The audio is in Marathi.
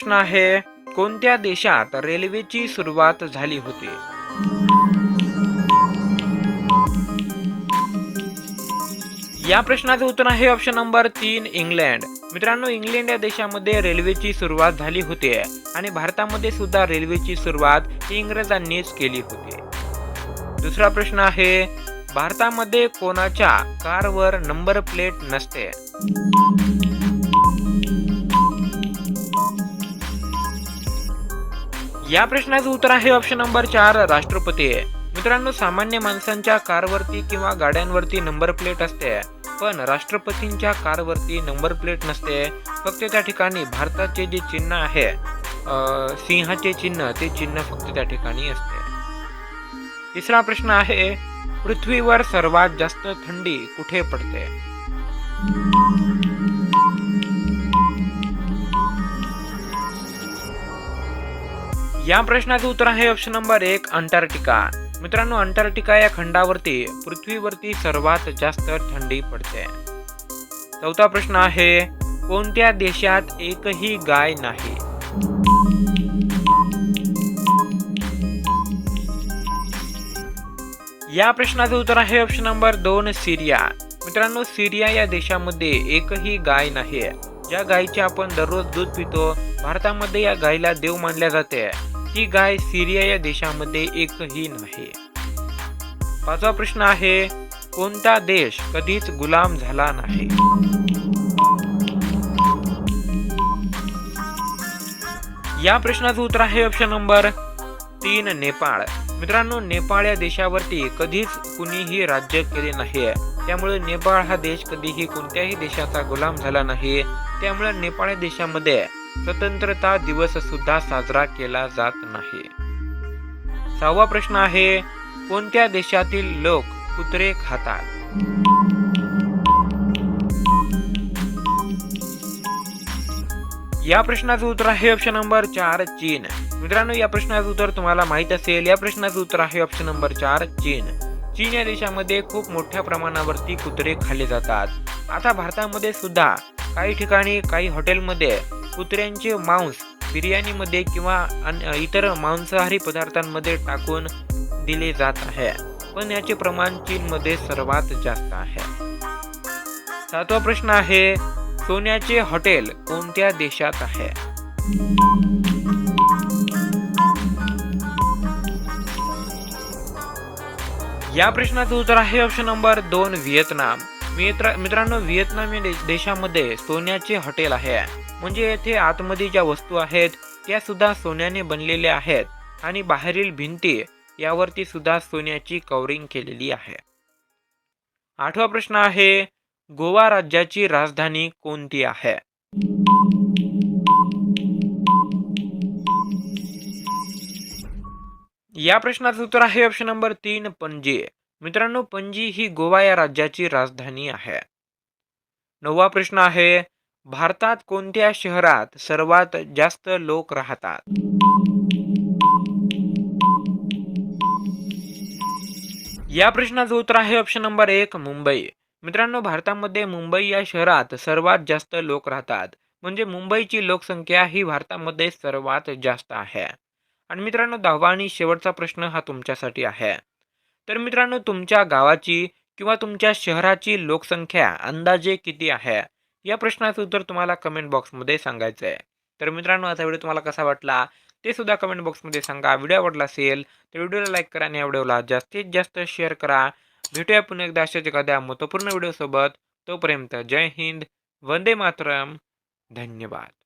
प्रश्न आहे, कोणत्या देशात रेल्वेची सुरुवात झाली होती? या प्रश्नाचं उत्तर आहे ऑप्शन नंबर 3 इंग्लंड. मित्रांनो, इंग्लंड या देशामध्ये रेल्वेची सुरुवात झाली होती आणि भारतामध्ये सुद्धा रेल्वेची सुरुवात इंग्रजांनीच केली होती. दुसरा प्रश्न आहे, भारतामध्ये कोणाच्या कारवर नंबर प्लेट नसते? या प्रश्नाचं उत्तर आहे ऑप्शन नंबर 4 राष्ट्रपती. मित्रांनो, सामान्य माणसांच्या कारवरती किंवा गाड्यांवरती नंबर प्लेट असते, पण राष्ट्रपतींच्या कारवरती नंबर प्लेट नसते. फक्त त्या ठिकाणी भारताचे जे चिन्ह आहे, सिंहाचे चिन्ह, ते चिन्ह फक्त त्या ठिकाणी असते. तिसरा प्रश्न आहे, पृथ्वीवर सर्वात जास्त थंडी कुठे पडते? या प्रश्नाचं उत्तर आहे ऑप्शन नंबर 1 अंटार्क्टिका. मित्रांनो, अंटार्क्टिका या खंडावरती पृथ्वीवरती सर्वात जास्त थंडी पडते. चौथा प्रश्न आहे, कोणत्या देशात एकही गाय नाही? या प्रश्नाचं उत्तर आहे ऑप्शन नंबर 2 सिरिया. मित्रांनो, सिरिया या देशामध्ये एकही गाय नाही. ज्या गायीचे आपण दररोज दूध पितो, भारतामध्ये या गायीला देव मानल्या जाते. ती गाय सिरिया या देशामध्ये एकही नाही. पाचवा प्रश्न आहे, कोणता देश कधीच गुलाम झाला नाही? या प्रश्नाचं उत्तर आहे ऑप्शन नंबर 3 नेपाळ. मित्रांनो, नेपाळ या देशावरती कधीच कुणीही राज्य केले नाही. त्यामुळे नेपाळ हा देश कधीही कोणत्याही देशाचा गुलाम झाला नाही. त्यामुळे नेपाळ या देशामध्ये स्वतंत्रता दिवस सुद्धा साजरा केला जात नाही. सहावा प्रश्न आहे, कोणत्या देशातील लोक कुत्रे खातात? या प्रश्नाचं उत्तर आहे ऑप्शन नंबर 4 चीन. मित्रांनो, या प्रश्नाचं उत्तर तुम्हाला माहित असेल. या प्रश्नाचं उत्तर आहे ऑप्शन नंबर 4 चीन. चीन या देशामध्ये खूप मोठ्या प्रमाणावरती कुत्रे खाल्ले जातात. आता भारतामध्ये सुद्धा काही ठिकाणी, काही हॉटेलमध्ये कुत्र्यांचे मांस बिर्याणीमध्ये किंवा इतर मांसाहारी पदार्थांमध्ये टाकून दिले जात आहे, पण याचे प्रमाण चीनमध्ये सर्वात जास्त आहे. सातवा प्रश्न आहे, सोन्याचे हॉटेल कोणत्या देशात आहे? या प्रश्नाचं उत्तर आहे ऑप्शन नंबर 2 व्हिएतनाम. मित्रांनो, व्हिएतनाम या देशामध्ये सोन्याचे हॉटेल आहे. म्हणजे येथे आतमध्ये ज्या वस्तू आहेत त्या सुद्धा सोन्याने बनलेल्या आहेत आणि बाहेरील भिंती यावरती सुद्धा सोन्याची कवरिंग केलेली आहे. आठवा प्रश्न आहे, गोवा राज्याची राजधानी कोणती आहे? या प्रश्नाचं उत्तर आहे ऑप्शन नंबर 3 पणजी. मित्रांनो, पणजी ही गोवा या राज्याची राजधानी आहे. नववा प्रश्न आहे, भारतात कोणत्या शहरात सर्वात जास्त लोक राहतात? या प्रश्नाचं उत्तर आहे ऑप्शन नंबर 1 मुंबई. मित्रांनो, भारतामध्ये मुंबई या शहरात सर्वात जास्त लोक राहतात. म्हणजे मुंबईची लोकसंख्या ही भारतामध्ये सर्वात जास्त आहे. आणि मित्रांनो, 10वा आणि शेवटचा प्रश्न हा तुमच्यासाठी आहे. तर मित्रांनो, तुमच्या गावाची किंवा तुमच्या शहराची लोकसंख्या अंदाजे किती आहे? या प्रश्नाचं उत्तर तुम्हाला कमेंट बॉक्समध्ये सांगायचं आहे. तर मित्रांनो, आता व्हिडिओ तुम्हाला कसा वाटला ते सुद्धा कमेंट बॉक्समध्ये सांगा. व्हिडिओ आवडला असेल तर व्हिडिओला लाईक करा आणि या व्हिडिओला जास्तीत जास्त शेअर करा. भेटूया पुन्हा एकदा अशाच एखाद्या महत्त्वपूर्ण व्हिडिओसोबत. तोपर्यंत जय हिंद, वंदे मातरम, धन्यवाद.